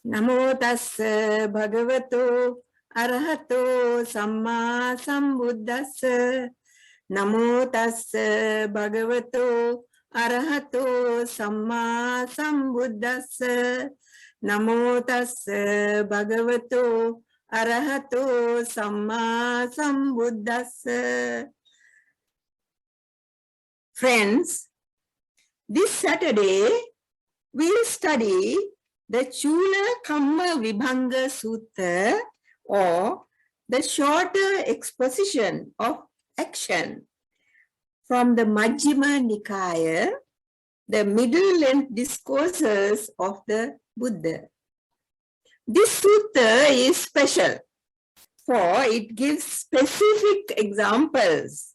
Namo tassa bhagavato arahato samma sambuddhassa. Namo tassa bhagavato arahato samma sambuddhassa. Namo tassa bhagavato arahato samma sambuddhassa. Friends, this Saturday we'll study the Culakammavibhanga Sutta, or the shorter exposition of action from the Majjhima Nikaya, the middle-length discourses of the Buddha. This sutta is special, for it gives specific examples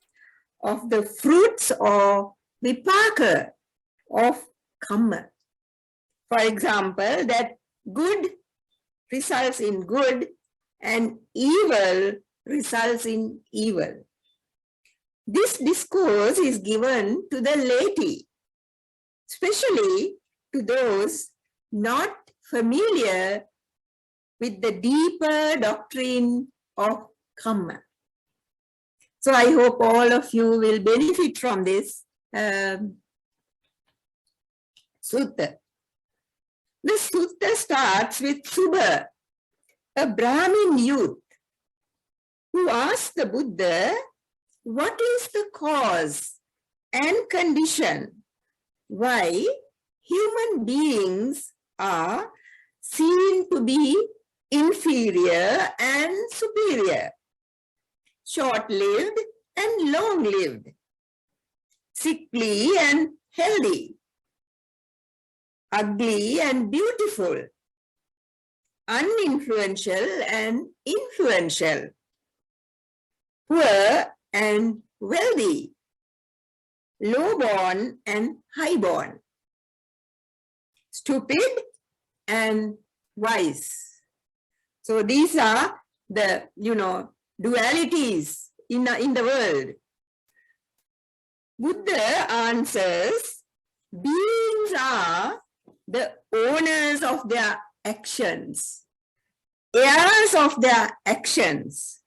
of the fruits or vipaka of kamma. For example, that good results in good and evil results in evil. This discourse is given to the laity, especially to those not familiar with the deeper doctrine of kamma. So I hope all of you will benefit from this sutta. The sutta starts with Subha, a Brahmin youth, who asks the Buddha, what is the cause and condition why human beings are seen to be inferior and superior, short-lived and long-lived, sickly and healthy, ugly and beautiful, uninfluential and influential, poor and wealthy, low-born and high-born, stupid and wise. So these are the, dualities in the world. Buddha answers, beings are the owners of their actions, heirs of their actions.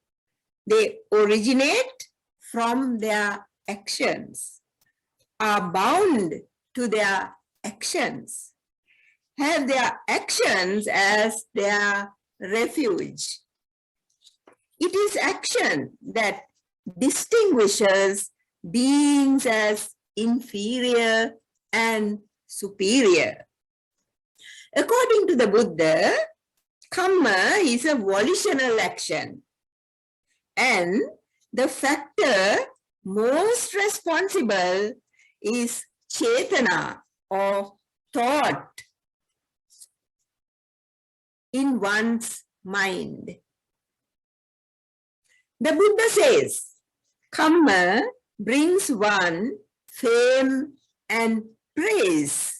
They originate from their actions, are bound to their actions, have their actions as their refuge. It is action that distinguishes beings as inferior and superior. According to the Buddha, kamma is a volitional action, and the factor most responsible is chetana, or thought in one's mind. The Buddha says, kamma brings one fame and praise.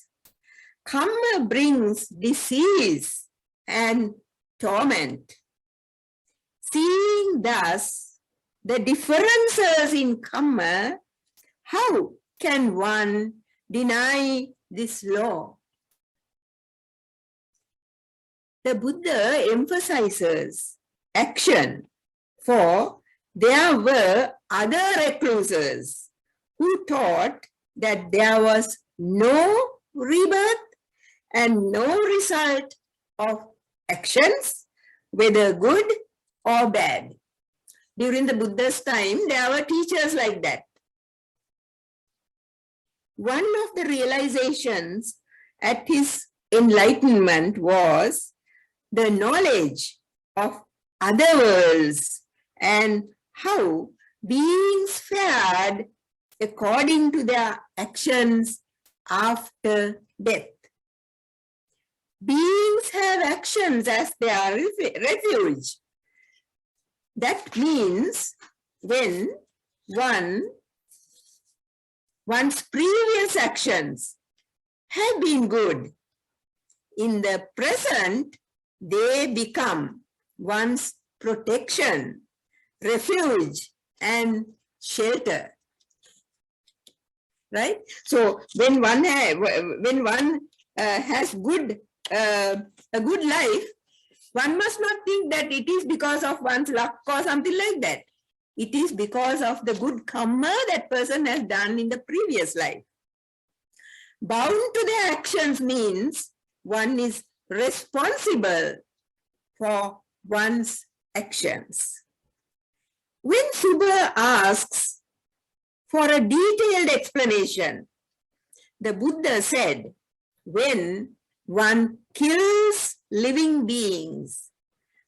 Kamma brings disease and torment. Seeing thus the differences in kamma, how can one deny this law? The Buddha emphasizes action, for there were other recluses who taught that there was no rebirth and no result of actions, whether good or bad. During the Buddha's time, there were teachers like that. One of the realizations at his enlightenment was the knowledge of other worlds and how beings fared according to their actions after death. Beings have actions as their refuge. That means when one's previous actions have been good, in the present they become one's protection, refuge, and shelter. Right? So when one has good a good life, one must not think that it is because of one's luck or something like that. It is because of the good karma that person has done in the previous life. Bound to their actions means one is responsible for one's actions. When Subha asks for a detailed explanation, the Buddha said, when one kills living beings,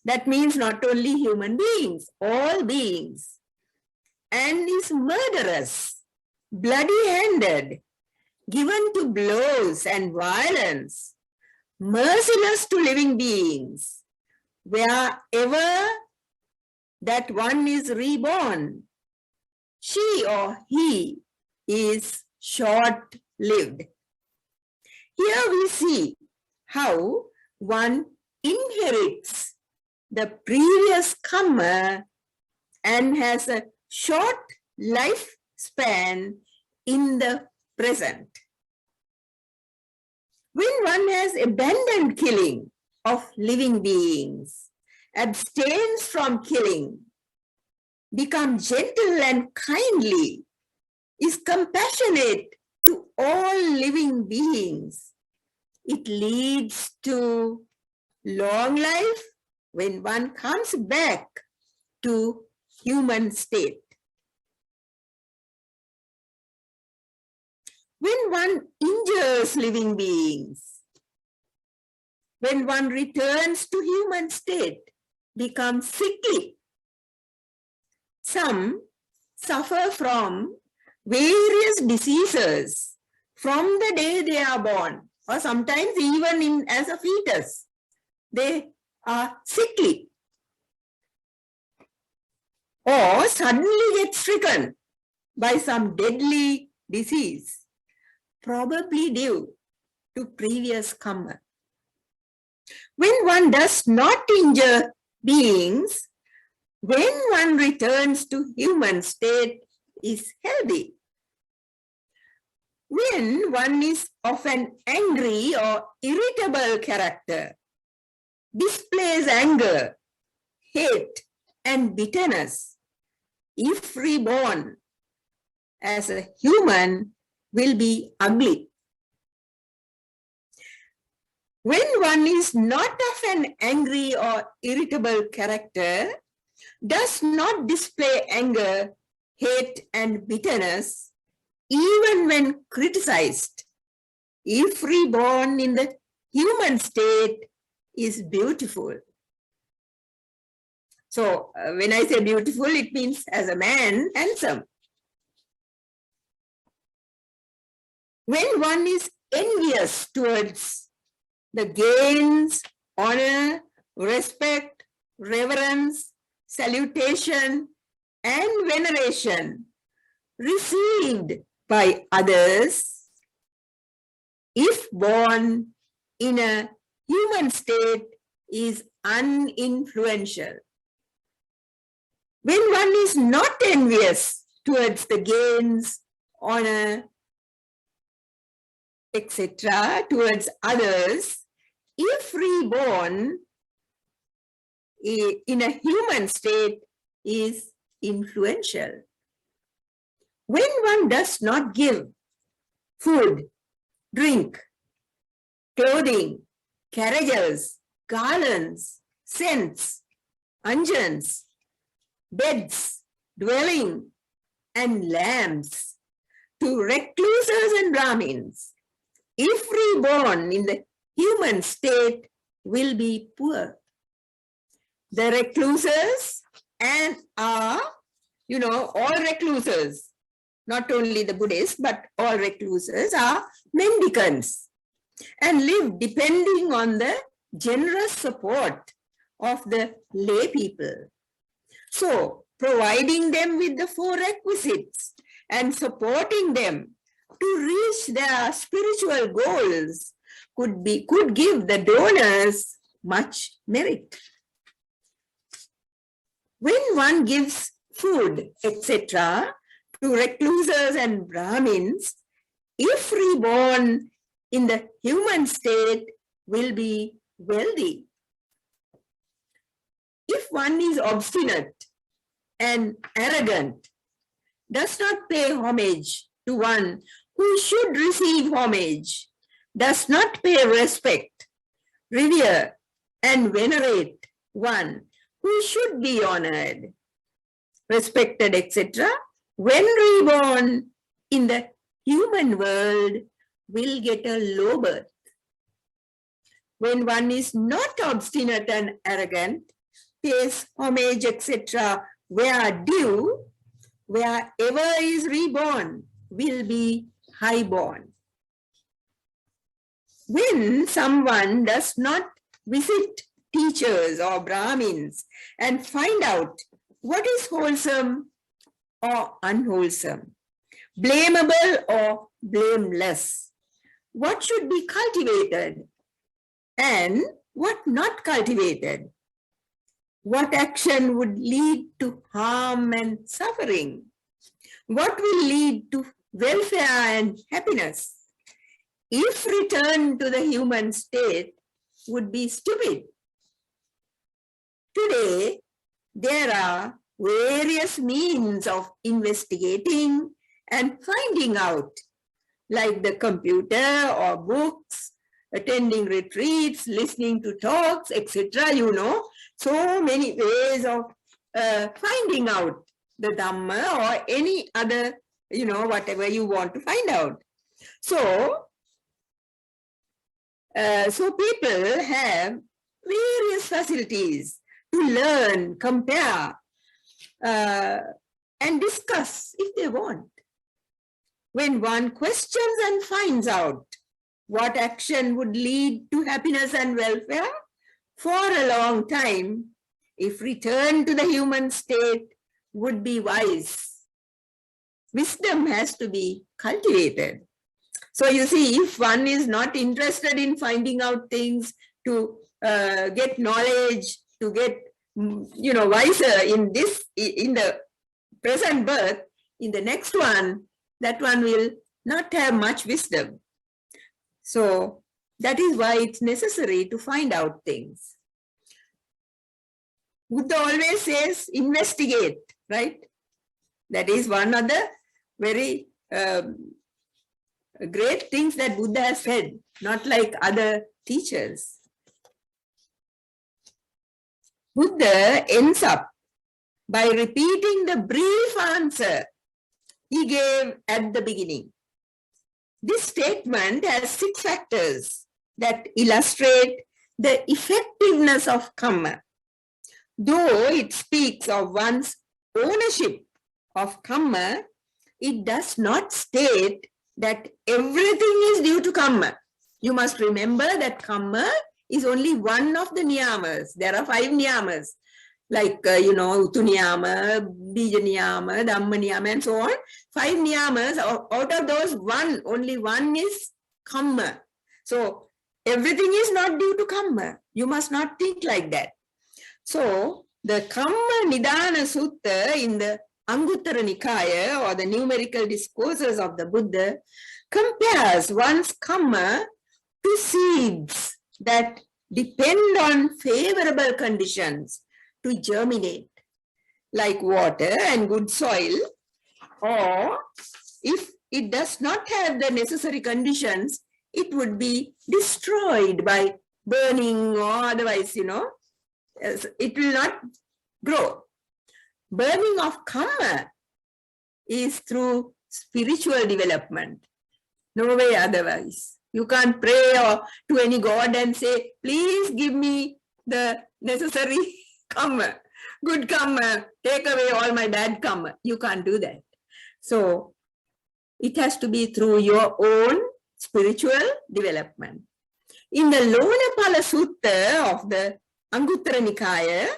that means not only human beings, all beings, and is murderous, bloody-handed, given to blows and violence, merciless to living beings, wherever that one is reborn, she or he is short-lived. Here we see how one inherits the previous karma and has a short lifespan in the present. When one has abandoned killing of living beings, abstains from killing, becomes gentle and kindly, is compassionate to all living beings, it leads to long life when one comes back to human state. When one injures living beings, when one returns to human state, becomes sickly. Some suffer from various diseases from the day they are born, or sometimes even as a fetus, they are sickly, or suddenly get stricken by some deadly disease, probably due to previous karma. When one does not injure beings, when one returns to human state, is healthy. When one is of an angry or irritable character, displays anger, hate, and bitterness, if reborn as a human, will be ugly. When one is not of an angry or irritable character, does not display anger, hate, and bitterness, even when criticized, if reborn in the human state, is beautiful. So when I say beautiful, it means as a man, handsome. When one is envious towards the gains, honor, respect, reverence, salutation, and veneration received by others, if born in a human state, is uninfluential. When one is not envious towards the gains, honor, etc., towards others, if reborn in a human state, is influential. When one does not give food, drink, clothing, carriages, garlands, scents, unguents, beds, dwelling, and lamps to recluses and Brahmins, if reborn in the human state, will be poor. The recluses and are, all recluses, not only the Buddhists, but all recluses are mendicants and live depending on the generous support of the lay people. So, providing them with the 4 requisites and supporting them to reach their spiritual goals could give the donors much merit. When one gives food, etc., to recluses and Brahmins, if reborn in the human state, will be wealthy. If one is obstinate and arrogant, does not pay homage to one who should receive homage, does not pay respect, revere, and venerate one who should be honored, respected, etc., when reborn in the human world, will get a low birth. When one is not obstinate and arrogant, pays homage, etc., where due, wherever is reborn, will be highborn. When someone does not visit teachers or Brahmins and find out what is wholesome or unwholesome, blamable or blameless, what should be cultivated and what not cultivated, what action would lead to harm and suffering, what will lead to welfare and happiness, if return to the human state would be stupid. Today, there are various means of investigating and finding out, like the computer or books, attending retreats, listening to talks, etc. You know, so many ways of finding out the Dhamma or any other, you know, whatever you want to find out. So people have various facilities to learn, compare, and discuss if they want. When one questions and finds out what action would lead to happiness and welfare for a long time, if return to the human state would be wise. Wisdom has to be cultivated. So you see, if one is not interested in finding out things to get knowledge, to get, you know, wiser in the present birth, in the next one, that one will not have much wisdom. So that is why it's necessary to find out things. Buddha always says, investigate, right? That is one of the very great things that Buddha has said, not like other teachers. Buddha ends up by repeating the brief answer he gave at the beginning. This statement has 6 factors that illustrate the effectiveness of karma. Though it speaks of one's ownership of karma, it does not state that everything is due to karma. You must remember that karma is only one of the niyamas. There are 5 niyamas, like, you know, Utu niyama, Bija niyama, Dhamma niyama, and so on. 5 niyamas, out of those, only one is karma. So everything is not due to karma. You must not think like that. So the Kamma Nidana Sutta in the Anguttara Nikaya, or the numerical discourses of the Buddha, compares one's karma to seeds that depend on favorable conditions to germinate, like water and good soil. Or if it does not have the necessary conditions, it would be destroyed by burning or otherwise, you know, it will not grow. Burning of karma is through spiritual development. No way otherwise. You can't pray or to any god and say, please give me the necessary karma, good karma, take away all my bad karma. You can't do that. So it has to be through your own spiritual development. In the Lonapala Sutta of the Anguttara Nikaya,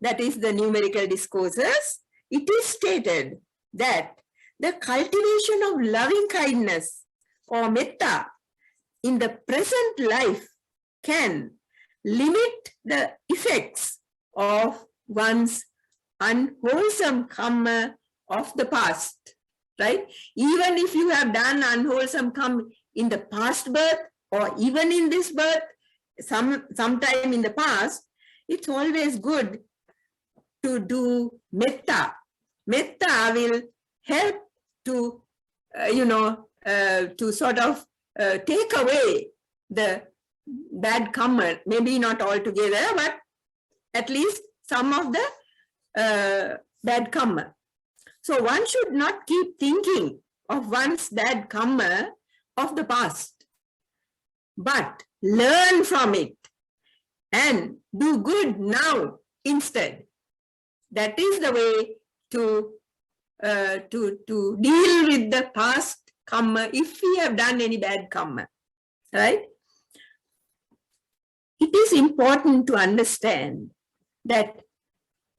that is the numerical discourses, it is stated that the cultivation of loving kindness or metta in the present life can limit the effects of one's unwholesome karma of the past, right? Even if you have done unwholesome karma in the past birth or even in this birth, sometime in the past, it's always good to do metta. Metta will help to, to sort of take away the bad karma, maybe not altogether, but at least some of the bad karma. So one should not keep thinking of one's bad karma of the past, but learn from it and do good now instead. That is the way to deal with the past karma if we have done any bad karma, right? It is important to understand that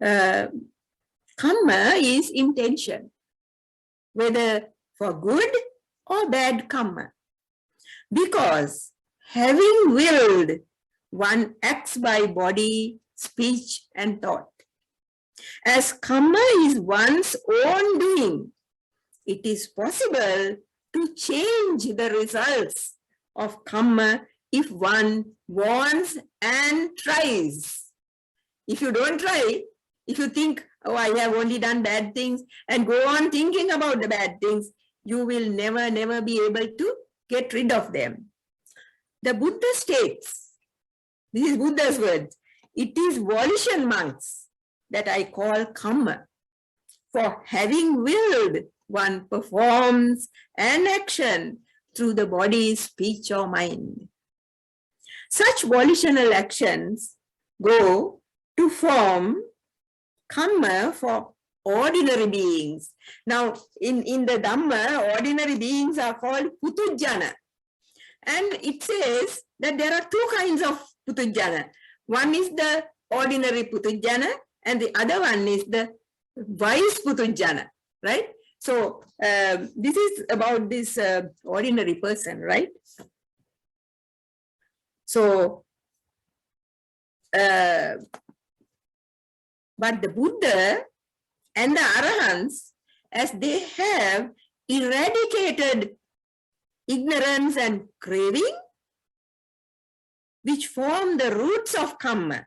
karma is intention, whether for good or bad karma. Because having willed, one acts by body, speech, and thought. As karma is one's own doing, it is possible to change the results of karma if one wants and tries. If you don't try, if you think, oh, I have only done bad things, and go on thinking about the bad things, you will never be able to get rid of them. The Buddha states, this is Buddha's words, it is volition, monks, that I call karma. For having willed, one performs an action through the body, speech, or mind. Such volitional actions go to form karma for ordinary beings. Now, in the Dhamma, ordinary beings are called putujjana. And it says that there are two kinds of putujjana. One is the ordinary putujjana, and the other one is the wise putujjana, right? So, this is about this ordinary person, right? So, but the Buddha and the Arahants, as they have eradicated ignorance and craving, which form the roots of karma,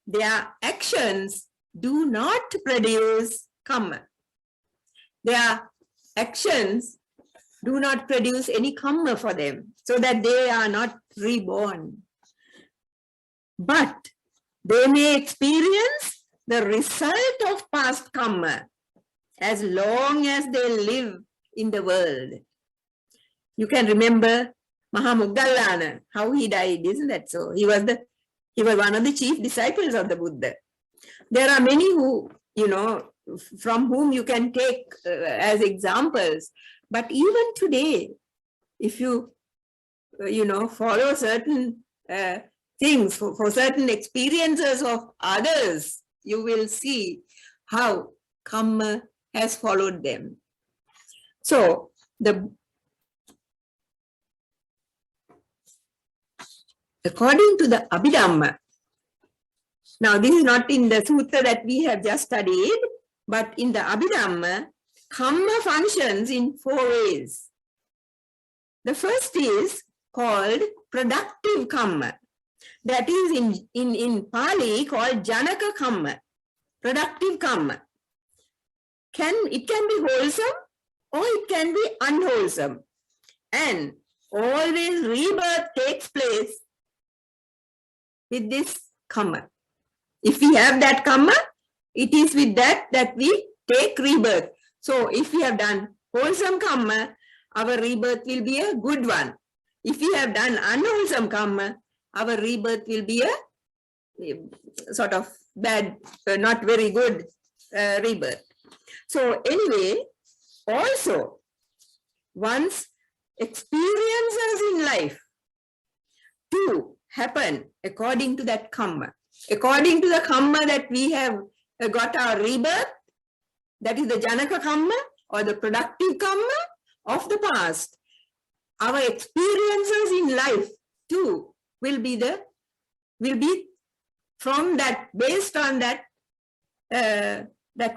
their actions do not produce karma. Their actions do not produce any karma for them, so that they are not reborn. But they may experience the result of past karma as long as they live in the world. You can remember Mahamugdallana, how he died, isn't that so? He was one of the chief disciples of the Buddha. There are many who, from whom you can take as examples. But even today, if you, follow certain things, for certain experiences of others, you will see how karma has followed them. So, according to the Abhidhamma, now this is not in the sutta that we have just studied, but in the Abhidhamma, karma functions in 4 ways. The first is called productive karma. That is in Pali called Janaka karma, productive karma. It can be wholesome or it can be unwholesome. And always rebirth takes place with this karma. If we have that karma, it is with that we take rebirth. So if we have done wholesome karma, our rebirth will be a good one. If we have done unwholesome karma, our rebirth will be a sort of bad, not very good rebirth. So anyway, also, one's experiences in life too happen according to that karma. According to the karma that we have got our rebirth, that is the Janaka karma or the productive karma of the past, our experiences in life too will be from that, based on that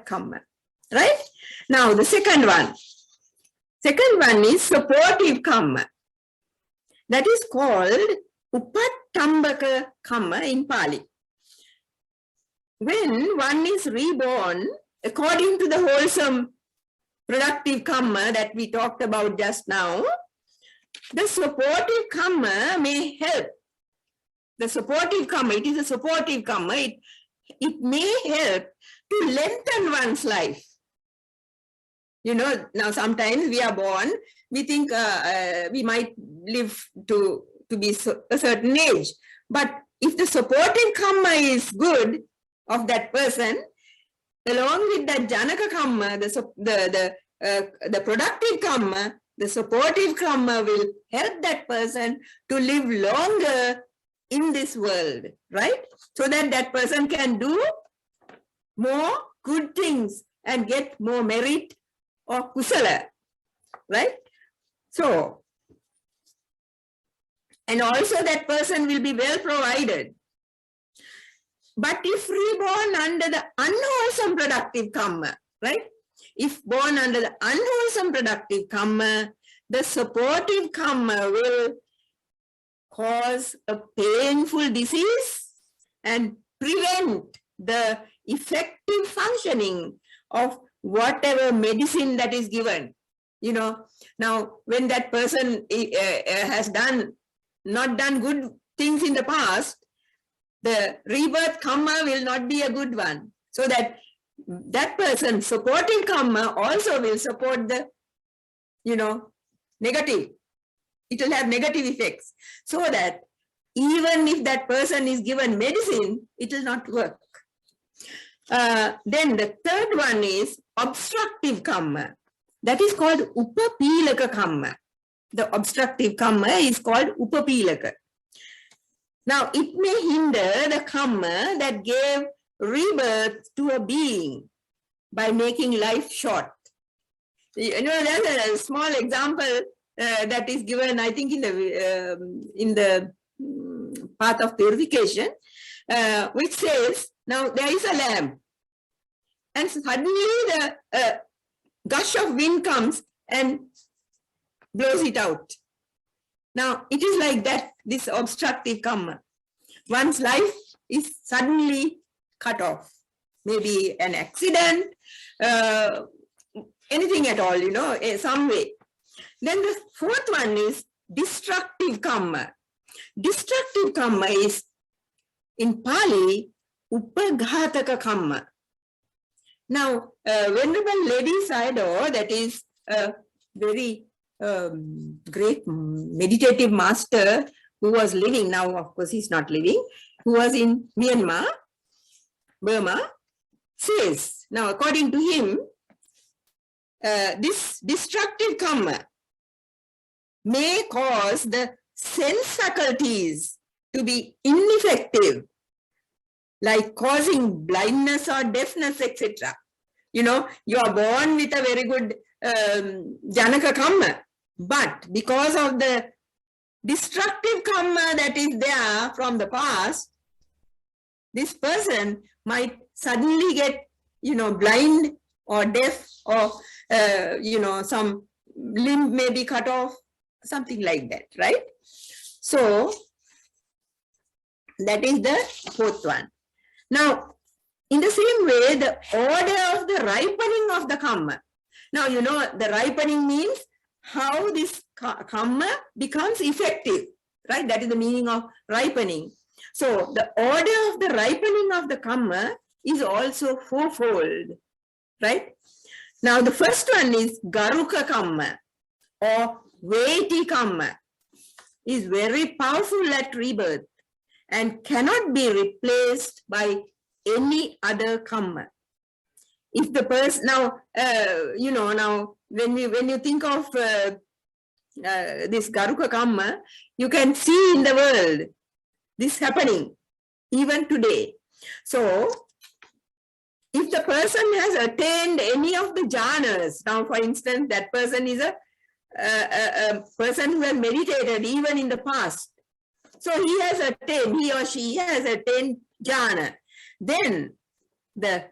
karma, right? Now the second one is supportive karma. That is called Upattambaka kamma in Pali. When one is reborn, according to the wholesome productive karma that we talked about just now, the supportive karma may help. The supportive karma, it is a supportive karma, it may help to lengthen one's life. You know, now sometimes we are born, we think we might live to be a certain age. But if the supportive karma is good of that person, along with that janaka karma, the productive karma, the supportive karma will help that person to live longer in this world, right? So that that person can do more good things and get more merit or kusala, right? So, and also that person will be well provided. But if reborn under the unwholesome productive karma, right? If born under the unwholesome productive karma, the supportive karma will cause a painful disease and prevent the effective functioning of whatever medicine that is given. You know, now when that person has not done good things in the past, the rebirth karma will not be a good one. So that person, supporting karma, also will support the, negative. It will have negative effects. So that even if that person is given medicine, it will not work. Then the third one is obstructive karma. That is called upapilaka karma. The obstructive karma is called upapilaka. Now, it may hinder the karma that gave rebirth to a being by making life short. You know, there's a small example that is given, I think, in the path of purification, which says, now there is a lamp, and suddenly the gush of wind comes and blows it out. Now, it is like that, this obstructive karma. One's life is suddenly cut off. Maybe an accident, anything at all, some way. Then the fourth one is destructive karma. Destructive karma is, in Pali, upaghataka karma. Now, Venerable Lady Sayadaw, that is a very great meditative master who was living, now of course he's not living, who was in Myanmar, Burma, says, now according to him, this destructive karma may cause the sense faculties to be ineffective, like causing blindness or deafness, etc. You know, you are born with a very good janaka karma, but because of the destructive karma that is there from the past, this person might suddenly get, blind or deaf, or, some limb may be cut off, something like that, right? So, that is the fourth one. Now, in the same way, the order of the ripening of the karma. Now, the ripening means how this karma becomes effective, right? That is the meaning of ripening. So, the order of the ripening of the karma is also fourfold, right? Now, the first one is garuka karma, or weighty karma, is very powerful at rebirth and cannot be replaced by any other karma. If the person, now, now when you think of this garuka karma, you can see in the world this happening even today. So, if the person has attained any of the jhanas, now for instance, that person is a person who has meditated even in the past. So he or she has attained jhana. Then the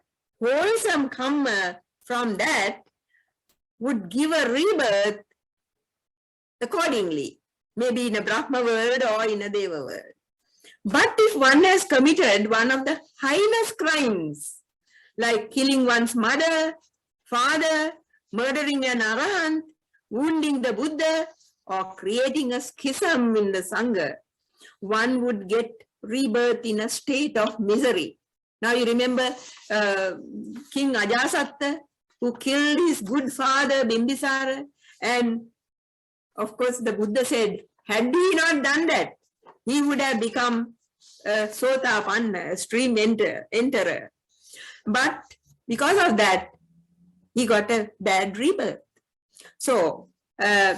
wholesome karma from that would give a rebirth accordingly. maybe in a Brahma world or in a Deva world. But if one has committed one of the heinous crimes, like killing one's mother, father, murdering an arahant, wounding the Buddha, or creating a schism in the Sangha, one would get rebirth in a state of misery. Now you remember King Ajasatta, who killed his good father Bimbisara, and of course the Buddha said, had he not done that, he would have become a Sotapanna, a stream enterer. But because of that, he got a bad rebirth. So the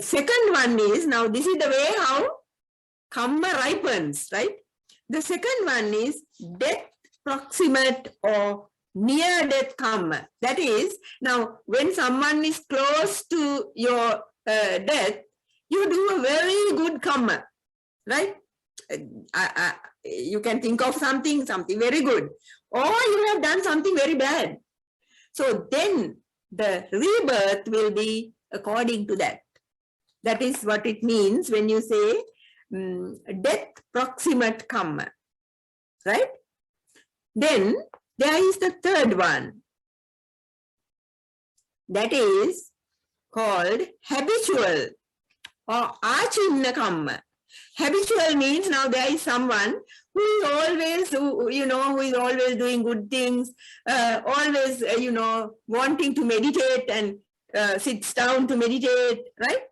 second one is, now this is the way how karma ripens, right? The second one is death proximate or near death karma. That is, now when someone is close to your death, you do a very good karma, right? You can think of something very good, or you have done something very bad. So then the rebirth will be according to that. That is what it means when you say death proximate karma, right? Then there is the third one. That is called habitual or achinna karma. Habitual means now there is someone who is always, who is always doing good things, always, wanting to meditate and sits down to meditate, right?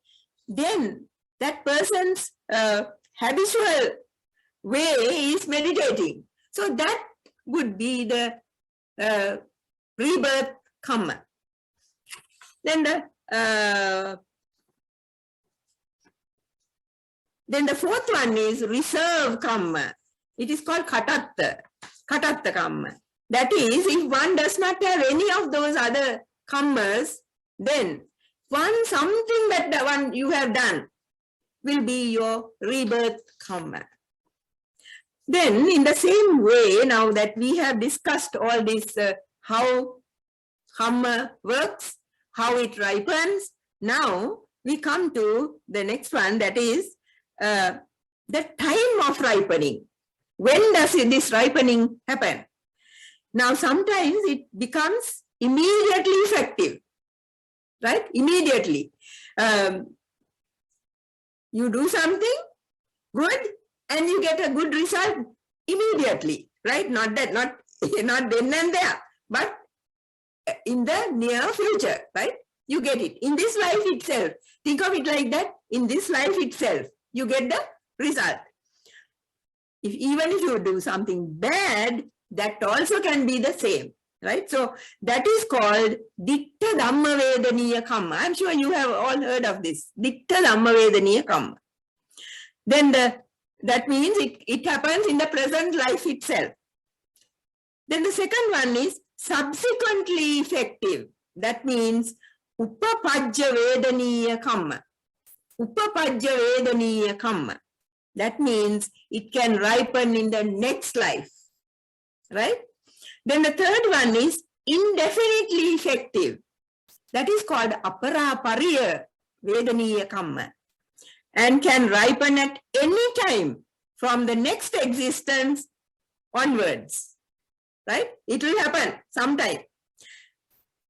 Then that person's habitual way is meditating. So that would be the rebirth karma. Then the fourth one is reserve karma. It is called katatta karma. That is, if one does not have any of those other karmas, then something that the one you have done will be your rebirth karma. Then in the same way, now that we have discussed all this, how karma works, how it ripens, now we come to the next one, that is the time of ripening. When does this ripening happen? Now sometimes it becomes immediately effective, right? Immediately. You do something good and you get a good result immediately, right? Not then and there, but in the near future, right? You get it in this life itself. Think of it like that. In this life itself, you get the result. Even if you do something bad, that also can be the same, right? So that is called Ditta Dhamma Vedaniya Karma. I'm sure you have all heard of this. Ditta Dhamma Vedaniya Karma. Then that means it happens in the present life itself. Then the second one is subsequently effective. That means Upapajja Vedaniya Karma. Upapajja Vedaniya Karma. That means it can ripen in the next life, right? Then the third one is indefinitely effective. That is called Aparapariya Vedaniya Karma, and can ripen at any time from the next existence onwards, right? It will happen sometime.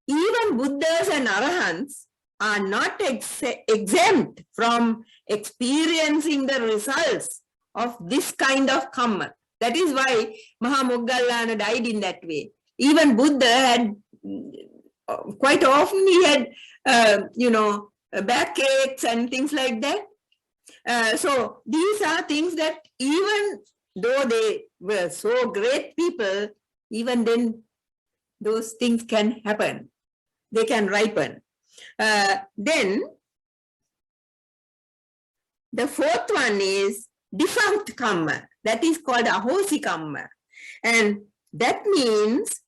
Even Buddhas and Arahants are not exempt from experiencing the results of this kind of karma. That is why Mahamoggallana died in that way. Even Buddha had, quite often he had, backaches and things like that. So these are things that even though they were so great people, even then those things can happen. They can ripen. Then the fourth one is defunct karma. That is called ahosi karma. And that means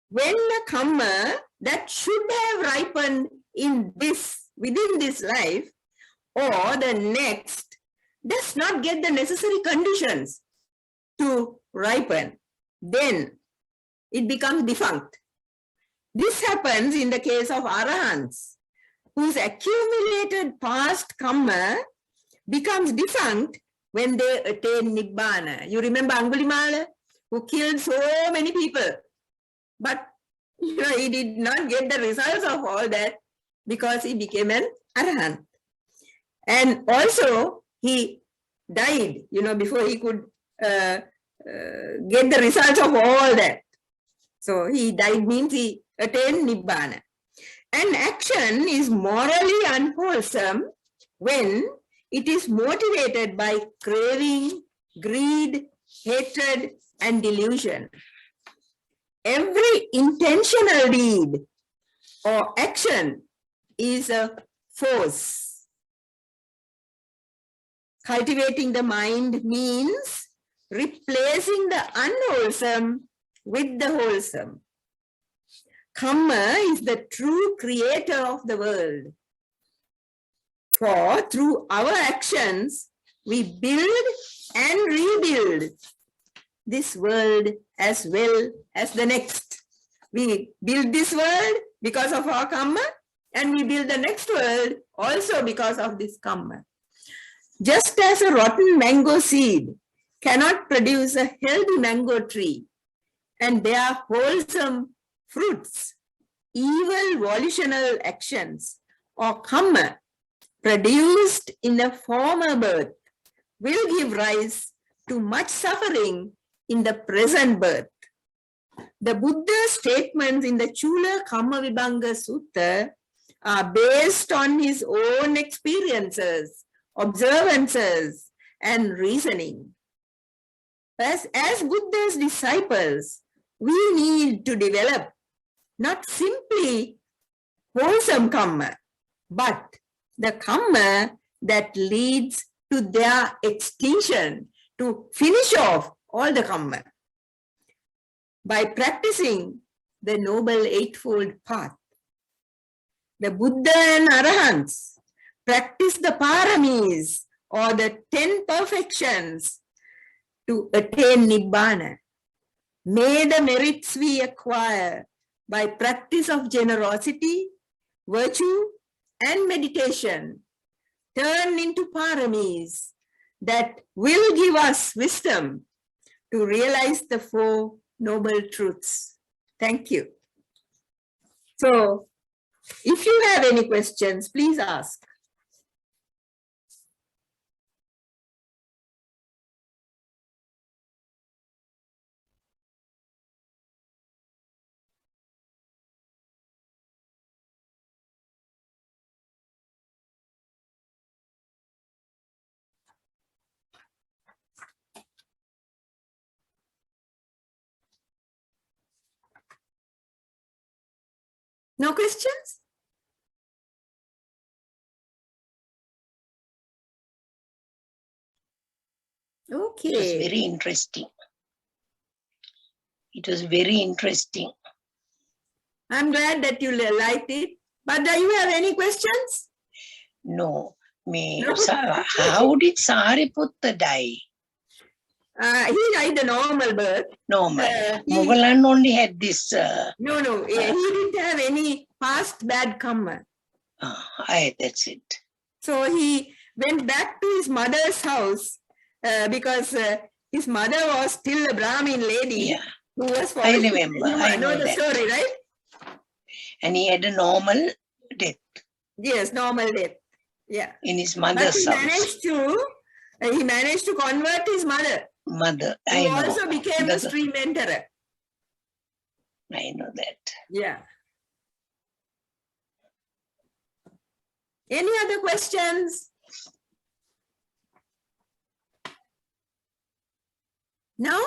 when the karma that should have ripened within this life or the next does not get the necessary conditions to ripen, then it becomes defunct. This happens in the case of arahants. whose accumulated past karma becomes defunct when they attain Nibbana. You remember Angulimala, who killed so many people, but he did not get the results of all that because he became an Arahant. And also he died, before he could get the results of all that. So he died means he attained Nibbana. An action is morally unwholesome when it is motivated by craving, greed, hatred, and delusion. Every intentional deed or action is a force. Cultivating the mind means replacing the unwholesome with the wholesome. Karma is the true creator of the world. For through our actions, we build and rebuild this world as well as the next. We build this world because of our karma, and we build the next world also because of this karma. Just as a rotten mango seed cannot produce a healthy mango tree and bear wholesome fruits, evil volitional actions or karma produced in a former birth will give rise to much suffering in the present birth. The Buddha's statements in the Culakammavibhanga Sutta are based on his own experiences, observances, and reasoning. As Buddha's disciples, we need to develop not simply wholesome karma, but the karma that leads to their extinction, to finish off all the karma. By practicing the Noble Eightfold Path, the Buddha and Arahants practice the paramis or the 10 perfections to attain Nibbana. May the merits we acquire by practice of generosity, virtue, and meditation turn into paramis that will give us wisdom to realize the 4 noble truths. Thank you. So, if you have any questions, please ask. No questions? Okay. It was very interesting. It was very interesting. I'm glad that you liked it. But do you have any questions? No. How did Sariputta die? He died a normal birth. Normal. Mughal only had this. No. He didn't have any past bad karma. That's it. So he went back to his mother's house because his mother was still a Brahmin lady who was following. I remember. I know the story, right? And he had a normal death. Yes, normal death. Yeah. In his mother's house. He managed to convert his mother. Who also became a stream enterer. I know that. Yeah. Any other questions? No?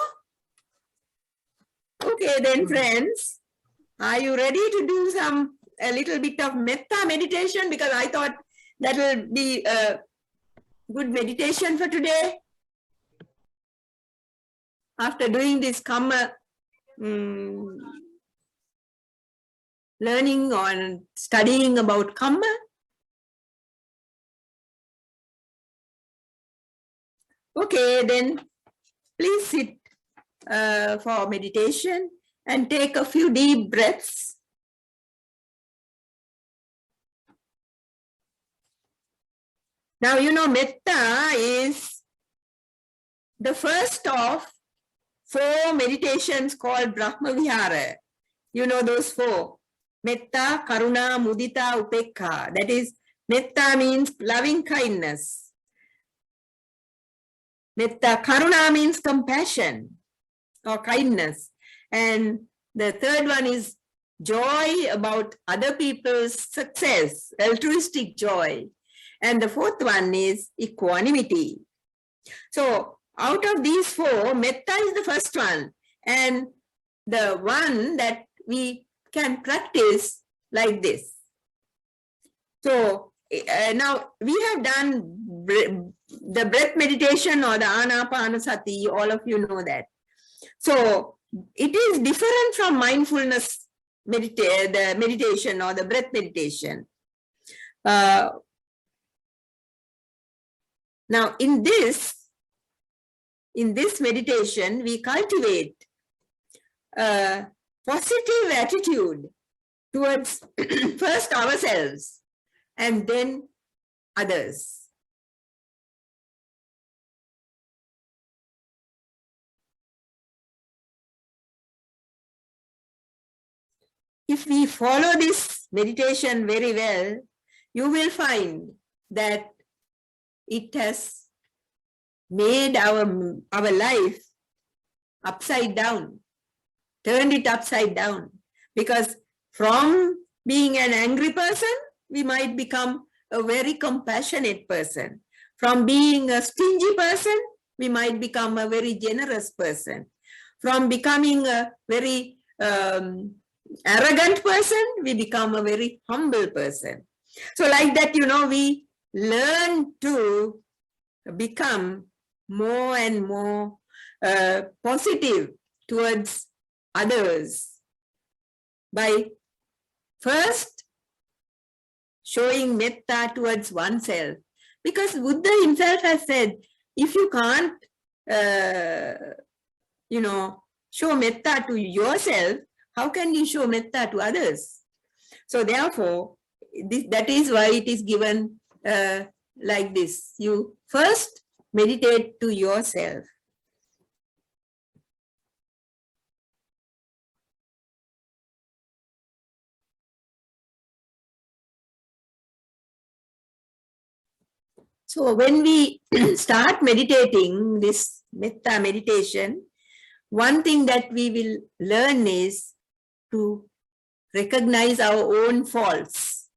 Okay, then friends, are you ready to do a little bit of metta meditation? Because I thought that will be a good meditation for today. After doing this karma, learning or studying about karma. Okay, then please sit for meditation and take a few deep breaths. Now, metta is the first of 4 meditations called Brahma Vihara. You know those 4. Metta, Karuna, Mudita, Upekha. That is, metta means loving kindness. Metta, Karuna means compassion or kindness. And the third one is joy about other people's success, altruistic joy. And the fourth one is equanimity. So out of these 4, metta is the first one, and the one that we can practice like this. So now we have done the breath meditation or the anapanasati, all of you know that. So it is different from mindfulness the meditation or the breath meditation. Now in this meditation, we cultivate a positive attitude towards first ourselves and then others. If we follow this meditation very well, you will find that it has made our life upside down, turned it upside down. Because from being an angry person, we might become a very compassionate person. From being a stingy person, we might become a very generous person. From becoming a very arrogant person, we become a very humble person. So like that, we learn to become more and more positive towards others by first showing metta towards oneself. Because Buddha himself has said, if you can't, show metta to yourself, how can you show metta to others? So therefore, that is why it is given like this. You first meditate to yourself. So when we start meditating this metta meditation, one thing that we will learn is to recognize our own faults.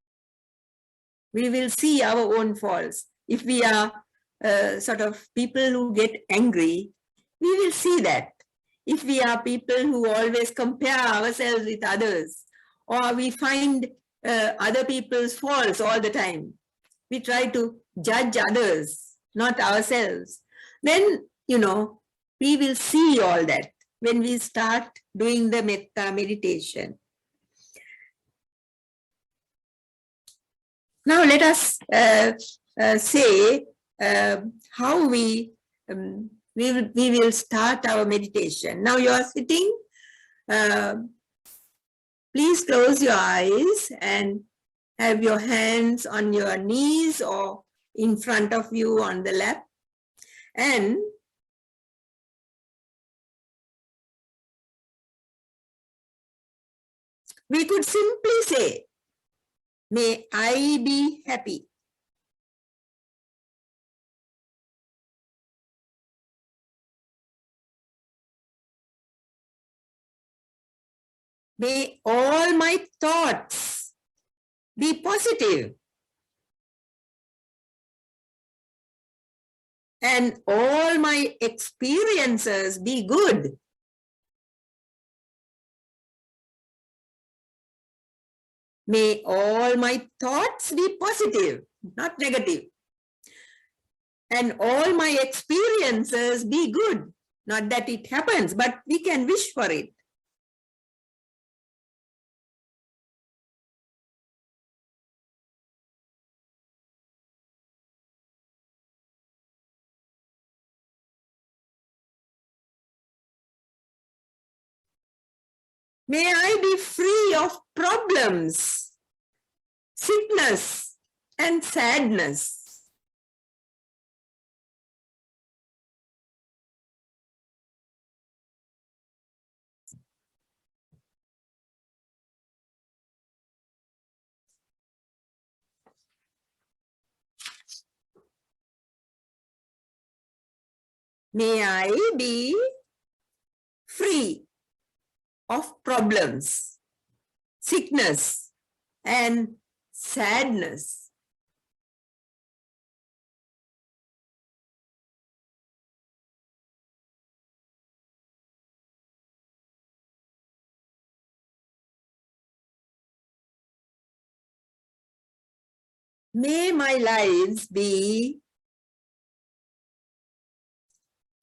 We will see our own faults. If we are sort of people who get angry, we will see that. If we are people who always compare ourselves with others, or we find other people's faults all the time, we try to judge others, not ourselves, then, we will see all that when we start doing the metta meditation. Now let us say how we will start our meditation. Now you are sitting. Please close your eyes and have your hands on your knees or in front of you on the lap. And we could simply say, may I be happy. May all my thoughts be positive. And all my experiences be good. May all my thoughts be positive, not negative. And all my experiences be good. Not that it happens, but we can wish for it. May I be free of problems, sickness, and sadness. May I be free of problems, sickness, and sadness. May my lives be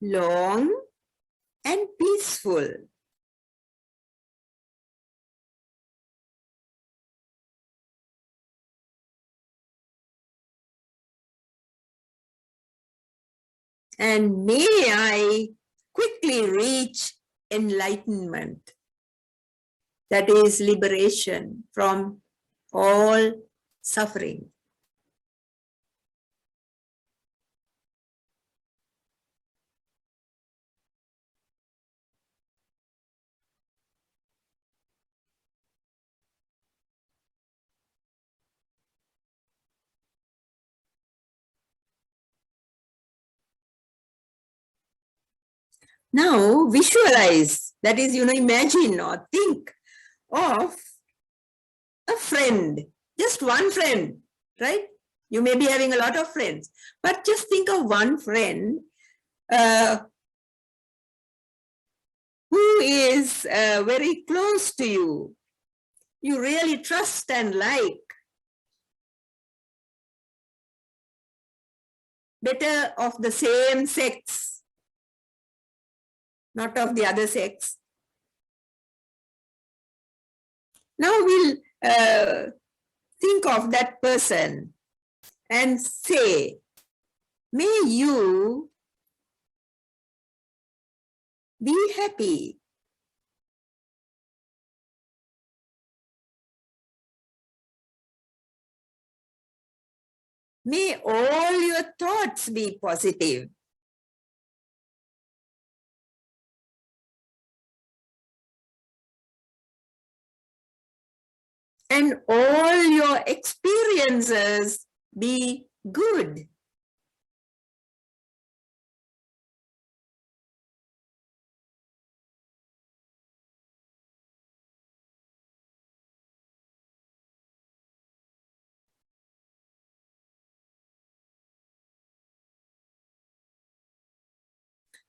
long and peaceful. And may I quickly reach enlightenment, that is liberation from all suffering. Now visualize, that is, imagine or think of a friend, just one friend, right? You may be having a lot of friends, but just think of one friend who is very close to you, you really trust and like, better of the same sex, not of the other sex. Now we'll think of that person and say, may you be happy. May all your thoughts be positive. And all your experiences be good.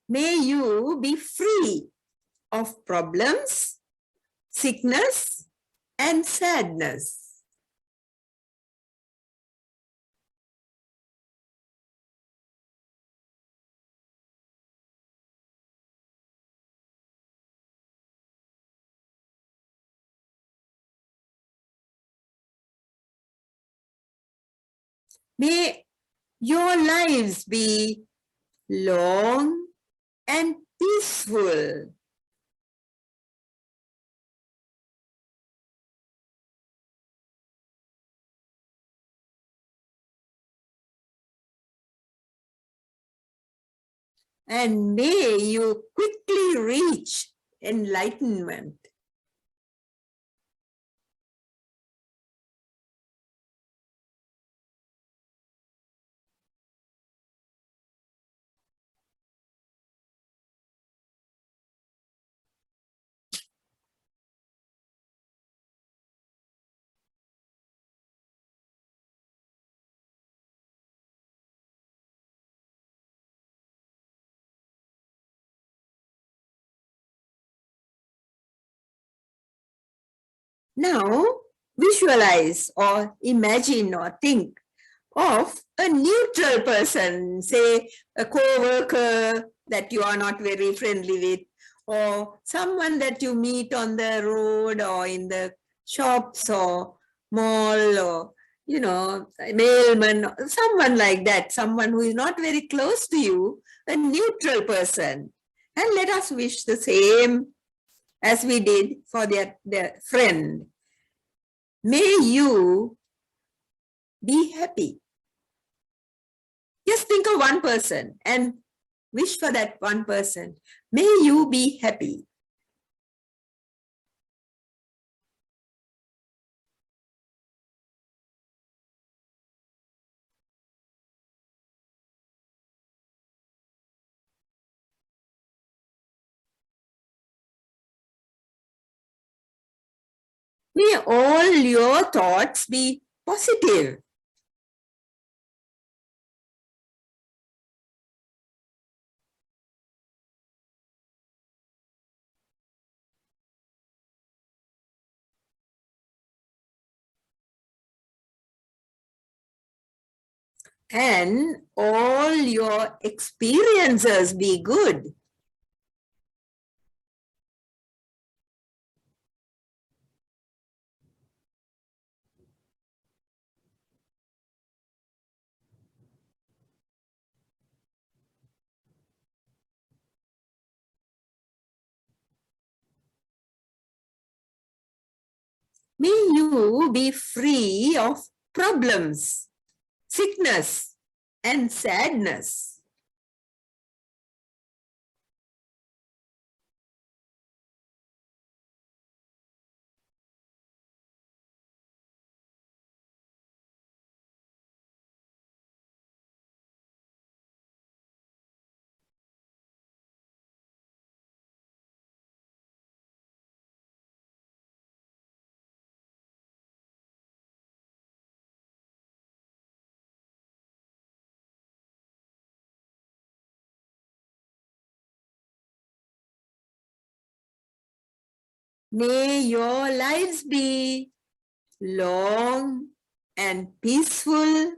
May you be free of problems, sickness, and sadness. May your lives be long and peaceful. And may you quickly reach enlightenment. Now, visualize or imagine or think of a neutral person, say a co-worker that you are not very friendly with, or someone that you meet on the road or in the shops or mall, or mailman, someone like that, someone who is not very close to you, a neutral person. And let us wish the same as we did for their friend. May you be happy. Just think of one person and wish for that one person. May you be happy. May all your thoughts be positive. And all your experiences be good. May you be free of problems, sickness, and sadness. May your lives be long and peaceful.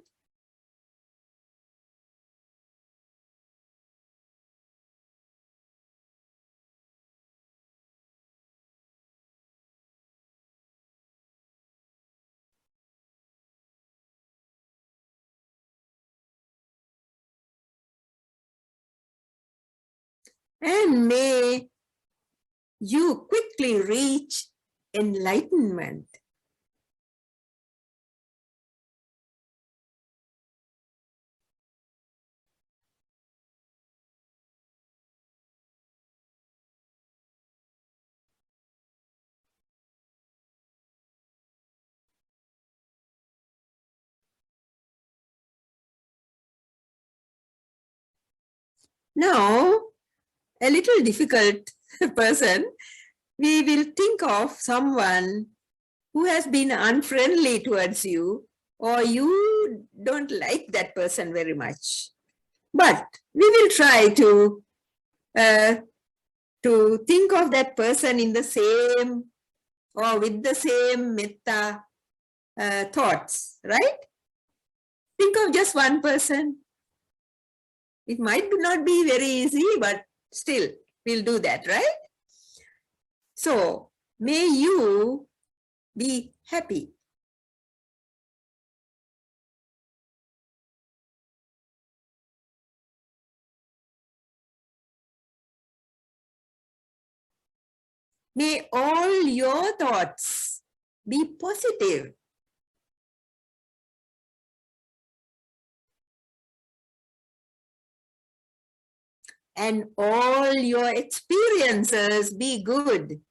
And may you quickly reach enlightenment. Now, a little difficult person, we will think of someone who has been unfriendly towards you, or you don't like that person very much. But we will try uh, to think of that person in the same or with the same metta thoughts, right? Think of just one person. It might not be very easy, but still, we'll do that, right? So, may you be happy. May all your thoughts be positive. And all your experiences be good.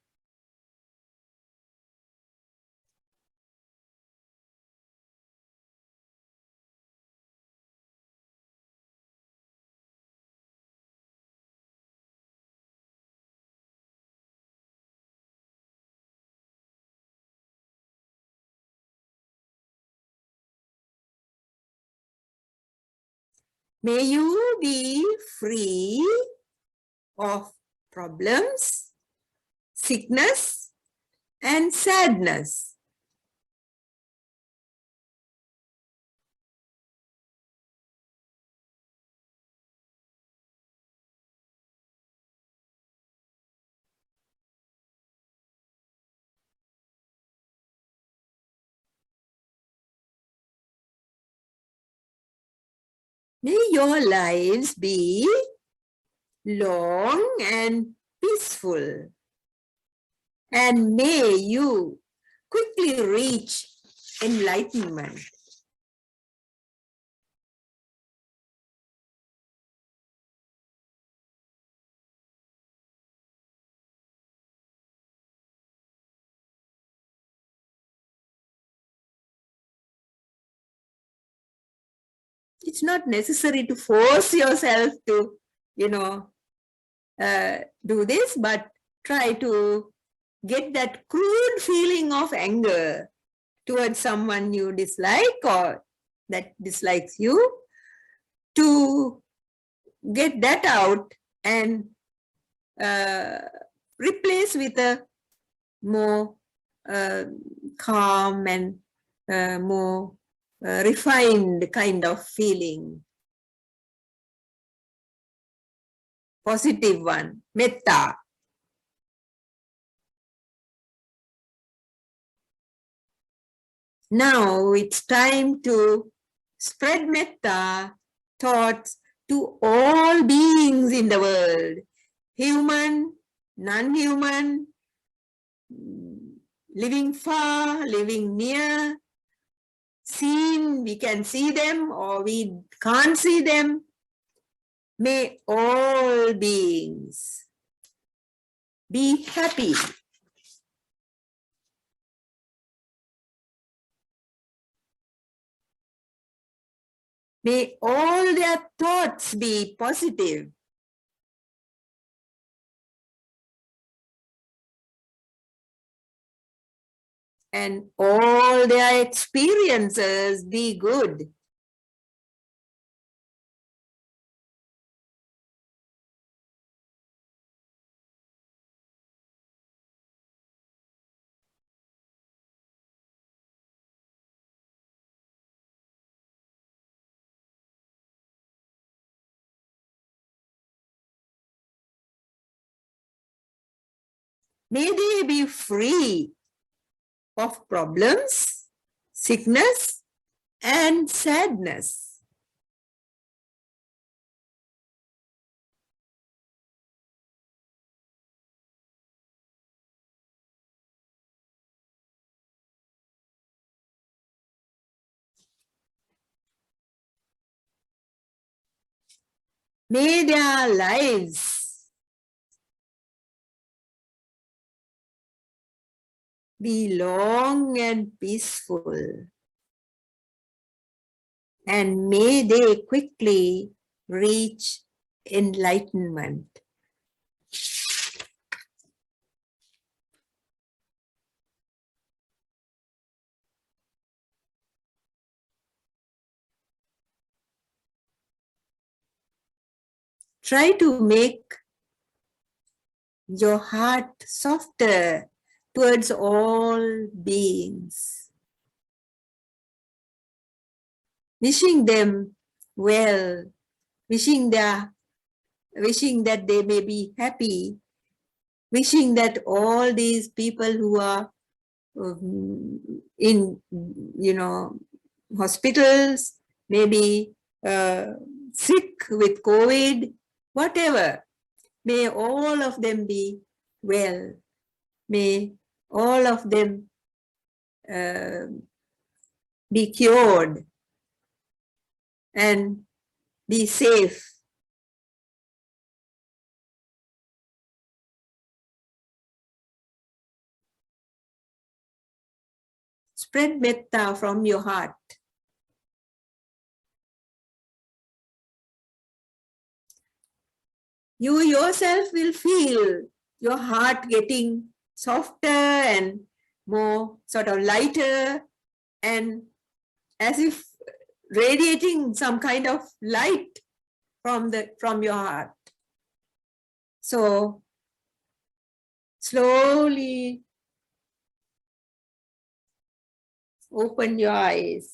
May you be free of problems, sickness, and sadness. May your lives be long and peaceful. And may you quickly reach enlightenment. It's not necessary to force yourself to, do this, but try to get that crude feeling of anger towards someone you dislike or that dislikes you, to get that out and replace with a more calm and more refined kind of feeling. Positive one, metta. Now it's time to spread metta thoughts to all beings in the world, human, non-human, living far, living near, seen, we can see them or we can't see them. May all beings be happy. May all their thoughts be positive. And all their experiences be good. May they be free of problems, sickness, and sadness. May their lives be long and peaceful. And may they quickly reach enlightenment. Try to make your heart softer towards all beings, wishing them well, wishing that they may be happy, wishing that all these people who are in hospitals, maybe sick with COVID, whatever, may all of them be well. May all of them be cured and be safe. Spread metta from your heart. You yourself will feel your heart getting softer and more sort of lighter, and as if radiating some kind of light from your heart. So slowly open your eyes.